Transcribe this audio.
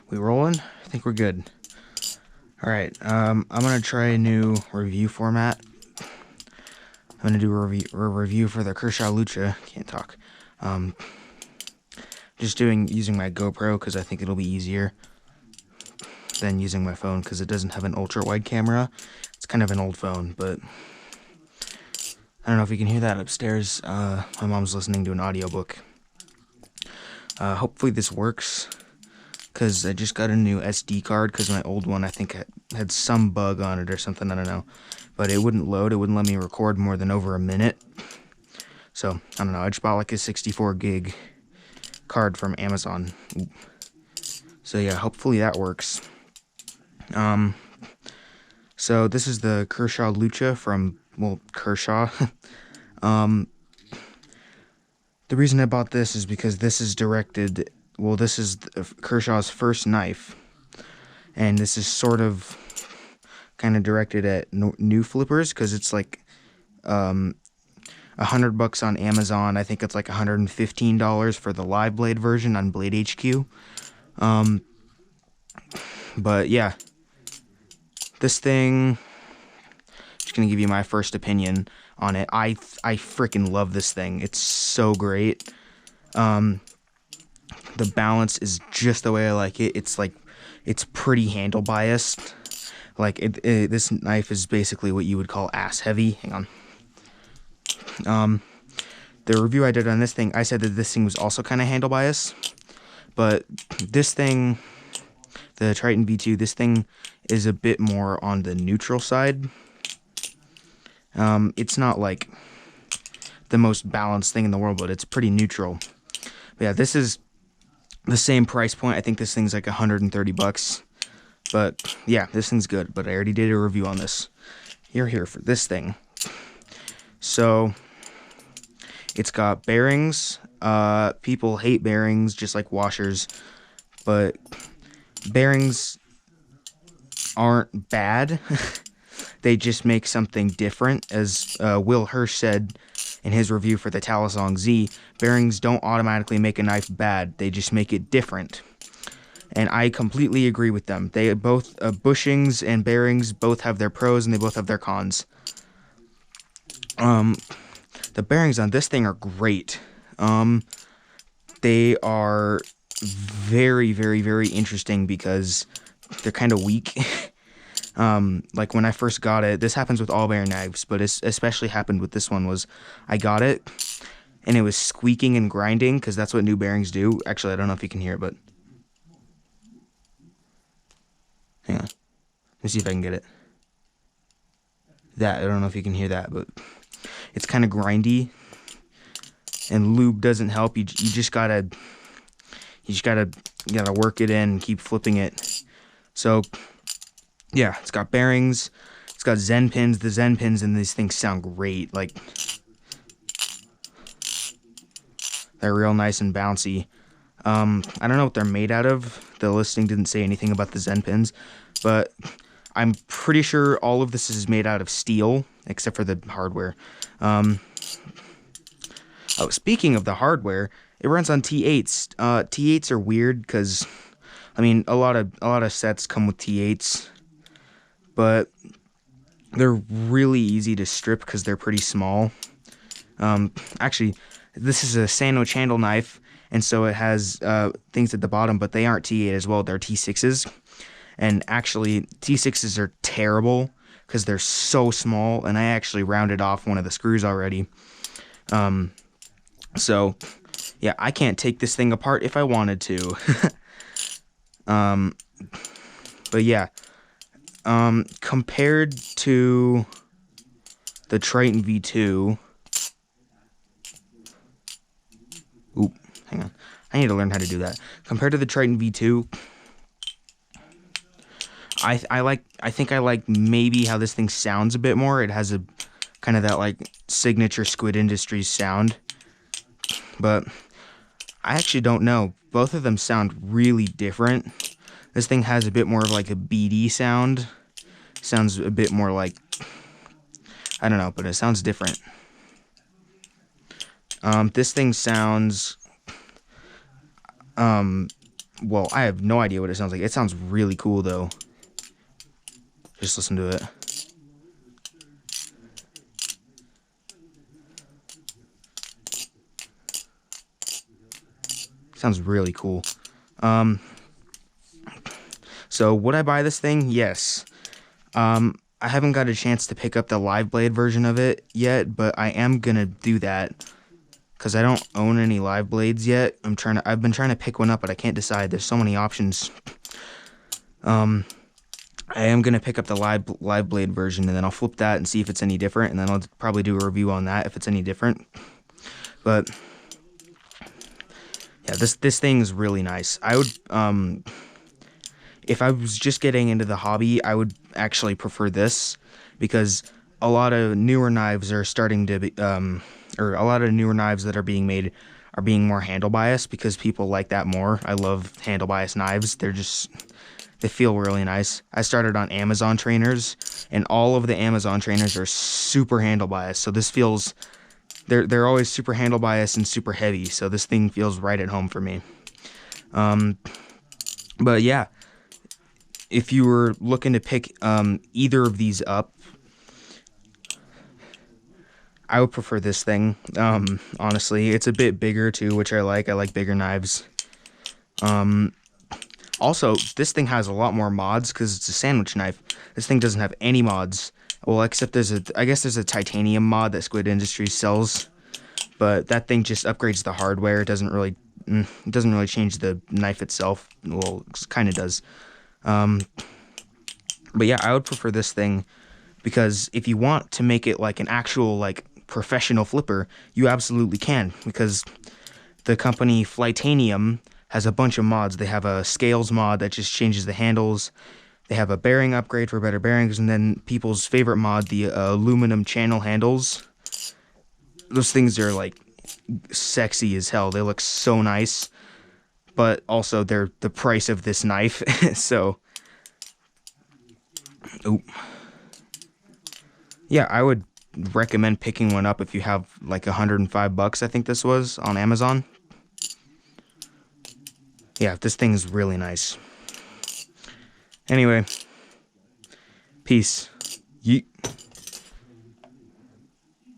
We rolling? I think we're good. Alright, I'm gonna try a new review format. I'm gonna do a review for the Kershaw Lucha. Can't talk. Um, just using my GoPro because I think it'll be easier than using my phone because it doesn't have an ultra-wide camera. It's kind of an old phone, but I don't know if you can hear that upstairs. My mom's listening to an audiobook. Hopefully this works, because I just got a new SD card, because my old one, I think, had some bug on it or something, I don't know. But it wouldn't load, it wouldn't let me record more than over a minute. So, I don't know, I just bought like a 64 gig card from Amazon. So yeah, hopefully that works. So this is the Kershaw Lucha from, well, Kershaw. The reason I bought this is because this is directed, well, this is Kershaw's first knife, and this is sort of kind of directed at new flippers, because it's like $100 on Amazon. I think it's like $115 for the live blade version on Blade HQ. But yeah, this thing, just gonna give you my first opinion on it. I freaking love this thing. It's so great. The balance is just the way I like it. It's pretty handle biased. Like this knife is basically what you would call ass heavy. Hang on. The review I did on this thing, I said that this thing was also kind of handle biased, but this thing, the Triton V2, this thing is a bit more on the neutral side. It's not like the most balanced thing in the world, but it's pretty neutral. But yeah, this is the same price point. I think this thing's like $130. But yeah, this thing's good. But I already did a review on this. You're here for this thing. So it's got bearings. People hate bearings, just like washers. But bearings aren't bad. They just make something different. As Will Hirsch said in his review for the Talisong Z, bearings don't automatically make a knife bad. They just make it different. And I completely agree with them. They both, bushings and bearings both have their pros and they both have their cons. The bearings on this thing are great. They are very, very, very interesting because they're kind of weak. Like when I first got it, this happens with all bearing knives, but it especially happened with this one, was I got it and it was squeaking and grinding, because that's what new bearings do. Actually, I don't know if you can hear it, but hang on. Let me see if I can get it. I don't know if you can hear that, but it's kind of grindy, and lube doesn't help. You just gotta work it in and keep flipping it. So yeah, it's got bearings, it's got Zen pins. The Zen pins in these things sound great. Like, they're real nice and bouncy. I don't know what they're made out of. The listing didn't say anything about the Zen pins, but I'm pretty sure all of this is made out of steel, except for the hardware. Oh, speaking of the hardware, it runs on T8s. T8s are weird because, I mean, a lot of sets come with T8s, but they're really easy to strip because they're pretty small. Actually, this is a sandwich handle knife, and so it has things at the bottom, but they aren't T8 as well. They're T6s. And actually, T6s are terrible because they're so small, and I actually rounded off one of the screws already. So, yeah, I can't take this thing apart if I wanted to. But yeah, compared to the Triton V2... Oop, hang on. I need to learn how to do that. Compared to the Triton V2... I think I like maybe how this thing sounds a bit more. It has a kind of that like signature Squid Industries sound. But I actually don't know. Both of them sound really different. This thing has a bit more of like a BD sound. Sounds a bit more like, I don't know, but it sounds different. This thing sounds well, I have no idea what it sounds like. It sounds really cool though. Just listen to it. Sounds really cool. So would I buy this thing? Yes. I haven't got a chance to pick up the live blade version of it yet, but I am gonna do that because I don't own any live blades yet. I've been trying to pick one up, but I can't decide. There's so many options. I am gonna pick up the live blade version, and then I'll flip that and see if it's any different, and then I'll probably do a review on that if it's any different. But yeah, this thing is really nice. I would if I was just getting into the hobby, I would actually prefer this because a lot of newer knives are starting to be, or a lot of newer knives that are being made are being more handle biased because people like that more. I love handle biased knives. They feel really nice. I started on Amazon trainers, and all of the Amazon trainers are super handle biased. So this feels, they're always super handle biased and super heavy. So this thing feels right at home for me. But yeah, if you were looking to pick either of these up, I would prefer this thing. Honestly, it's a bit bigger too, which I like. I like bigger knives. Also, this thing has a lot more mods because it's a sandwich knife. This thing doesn't have any mods. Well, except I guess there's a titanium mod that Squid Industries sells, but that thing just upgrades the hardware. It doesn't really change the knife itself. Well, it kind of does. But yeah, I would prefer this thing because if you want to make it like an actual like professional flipper, you absolutely can because the company Flightanium has a bunch of mods. They have a scales mod that just changes the handles. They have a bearing upgrade for better bearings, and then people's favorite mod, the aluminum channel handles. Those things are like sexy as hell. They look so nice, but also they're the price of this knife. So, ooh. Yeah, I would recommend picking one up if you have like $105, I think this was, on Amazon. Yeah, this thing is really nice. Anyway, peace. Yeet.